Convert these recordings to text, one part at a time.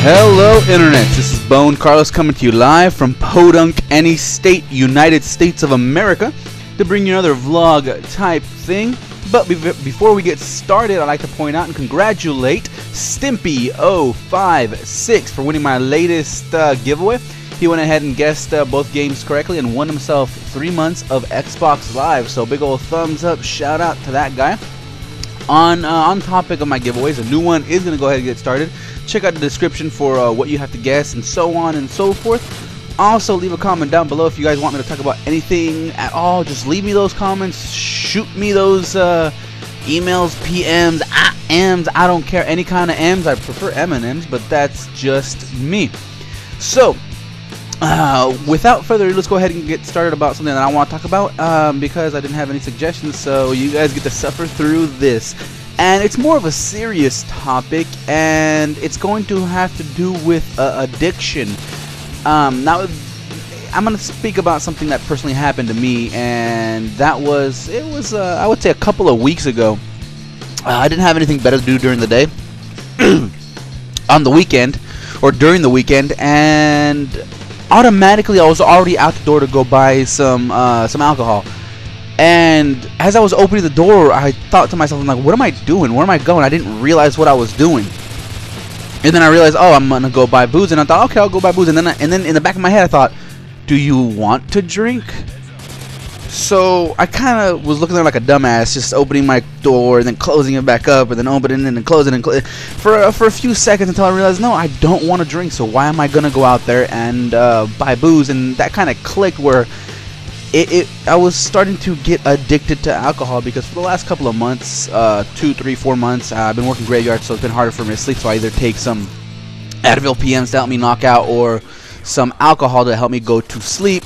Hello Internet, this is BoneCarlos coming to you live from Podunk, any state, United States of America, to bring you another vlog type thing. But before we get started, I'd like to point out and congratulate Stimpy056 for winning my latest giveaway. He went ahead and guessed both games correctly and won himself 3 months of Xbox Live, so big old thumbs up, shout out to that guy. On topic of my giveaways, a new one is going to go ahead and get started. Check out the description for what you have to guess and so on and so forth. Also, leave a comment down below if you guys want me to talk about anything at all. Just leave me those comments, shoot me those emails, PMs, IMs, I don't care, any kind of M's. I prefer M&M's, but that's just me. So, without further ado, let's go ahead and get started about something that I want to talk about because I didn't have any suggestions, so you guys get to suffer through this. And it's more of a serious topic, and it's going to have to do with addiction. Now, I'm going to speak about something that personally happened to me, and that was, I would say a couple of weeks ago. I didn't have anything better to do during the day, on the weekend, or during the weekend, and automatically I was already out the door to go buy some alcohol. And as I was opening the door, I thought to myself, I'm like, what am I doing? Where am I going? I didn't realize what I was doing. And then I realized, oh, I'm gonna go buy booze. And I thought, okay, I'll go buy booze. And then in the back of my head, I thought, do you want to drink? So I kind of was looking there like a dumbass, just opening my door and then closing it back up, and then opening it and closing it for a few seconds until I realized, no, I don't want to drink. So why am I gonna go out there and buy booze? And that kind of clicked where I was starting to get addicted to alcohol, because for the last couple of months, 2, 3, 4 months, I've been working graveyard, so it's been harder for me to sleep. So I either take some Advil PMs to help me knock out, or some alcohol to help me go to sleep.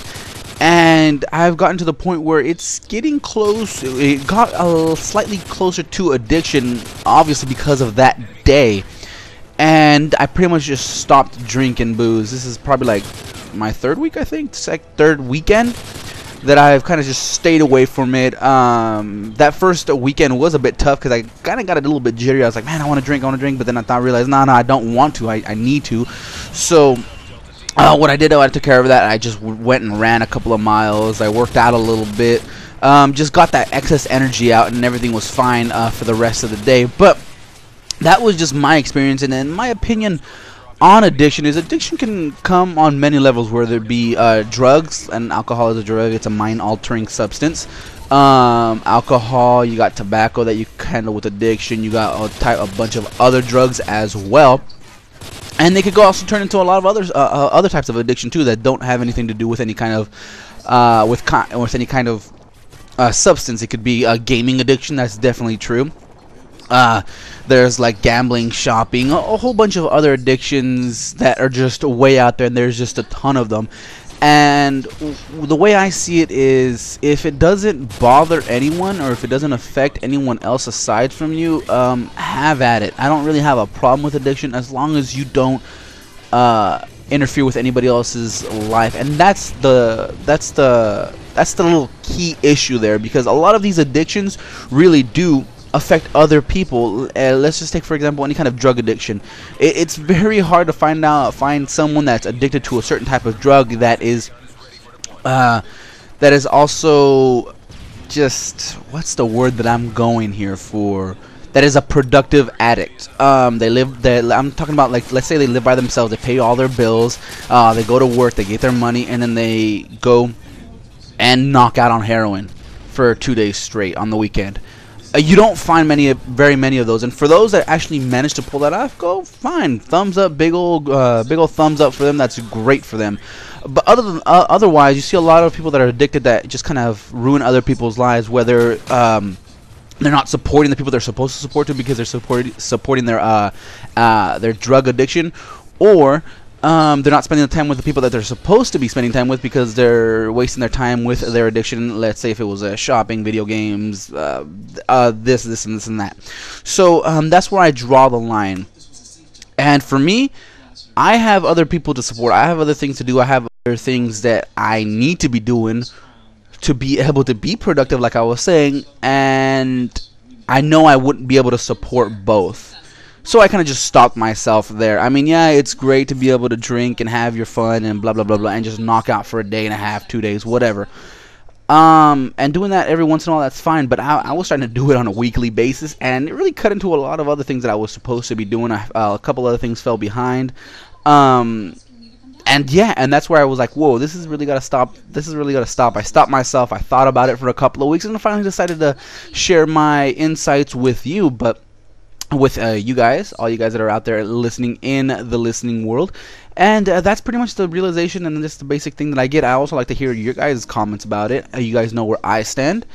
And I've gotten to the point where it's getting close. It got slightly closer to addiction, obviously because of that day. And I pretty much just stopped drinking booze. This is probably like my third week, I think, third weekend that I've kind of just stayed away from it. That first weekend was a bit tough because I kind of got a little bit jittery. I was like, man, I want to drink, but then I realized, no, I don't want to. I need to. So what I did, I took care of that. I just went and ran a couple of miles. I worked out a little bit. Just got that excess energy out, and everything was fine for the rest of the day. But that was just my experience, and in my opinion on addiction can come on many levels, whether it be drugs, and alcohol is a drug. It's a mind-altering substance. Alcohol, you got tobacco that you handle with addiction. You got a bunch of other drugs as well, and they could also turn into a lot of other types of addiction too that don't have anything to do with any kind of with any kind of substance. It could be a gaming addiction. That's definitely true. There's like gambling, shopping, a whole bunch of other addictions that are just way out there, and there's just a ton of them. And the way I see it is, if it doesn't bother anyone, or if it doesn't affect anyone else aside from you, have at it. I don't really have a problem with addiction as long as you don't interfere with anybody else's life. And that's the little key issue there, because a lot of these addictions really do affect other people. Let's just take, for example, any kind of drug addiction. It's very hard to find someone that's addicted to a certain type of drug that is also just, what's the word that I'm going here for? That is a productive addict. I'm talking about, like, let's say they live by themselves. They pay all their bills. They go to work. They get their money, and then they go and knock out on heroin for 2 days straight on the weekend. You don't find very many of those, and for those that actually manage to pull that off, go fine, thumbs up, big old thumbs up for them. That's great for them. But otherwise, you see a lot of people that are addicted that just kind of ruin other people's lives, whether they're not supporting the people they're supposed to support because they're supporting their drug addiction, or they're not spending the time with the people that they're supposed to be spending time with because they're wasting their time with their addiction. Let's say if it was shopping, video games, this and that. So that's where I draw the line. And for me, I have other people to support. I have other things to do. I have other things that I need to be doing to be able to be productive, like I was saying. And I know I wouldn't be able to support both. So I kind of just stopped myself there. I mean, yeah, it's great to be able to drink and have your fun and blah blah blah blah and just knock out for a day and a half, 2 days, whatever. And doing that every once in a while, that's fine, but I was starting to do it on a weekly basis, and it really cut into a lot of other things that I was supposed to be doing. A couple other things fell behind. And yeah, and that's where I was like, whoa, this is really got to stop. This is really got to stop. I stopped myself. I thought about it for a couple of weeks, and I finally decided to share my insights with you, but with you guys, all you guys that are out there listening in the listening world. And that's pretty much the realization and just the basic thing that I get. I also like to hear your guys' comments about it. You guys know where I stand.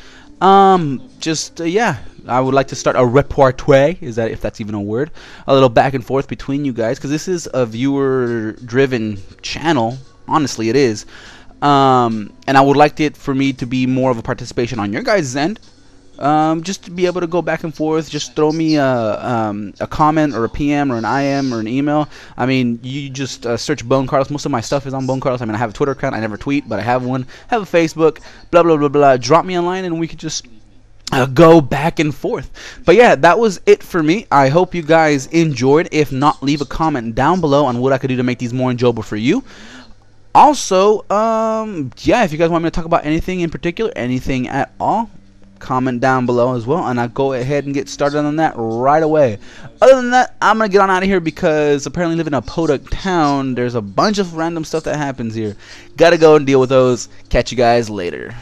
Yeah, I would like to start a repertoire, is that, if that's even a word, a little back and forth between you guys, because this is a viewer-driven channel. Honestly, it is. And I would like it for me to be more of a participation on your guys' end. Just to be able to go back and forth. Just throw me a comment or a PM or an IM or an email. I mean, you just search BoneCarlos. Most of my stuff is on BoneCarlos. I mean, I have a Twitter account. I never tweet, but I have one. I have a Facebook. Blah blah blah blah. Drop me a line and we could just go back and forth. But yeah, that was it for me. I hope you guys enjoyed. If not, leave a comment down below on what I could do to make these more enjoyable for you. Also, yeah, if you guys want me to talk about anything in particular, anything at all, comment down below as well, and I'll go ahead and get started on that right away. Other than that, I'm gonna get on out of here because apparently living in a podunk town, there's a bunch of random stuff that happens here. Gotta go and deal with those. Catch you guys later.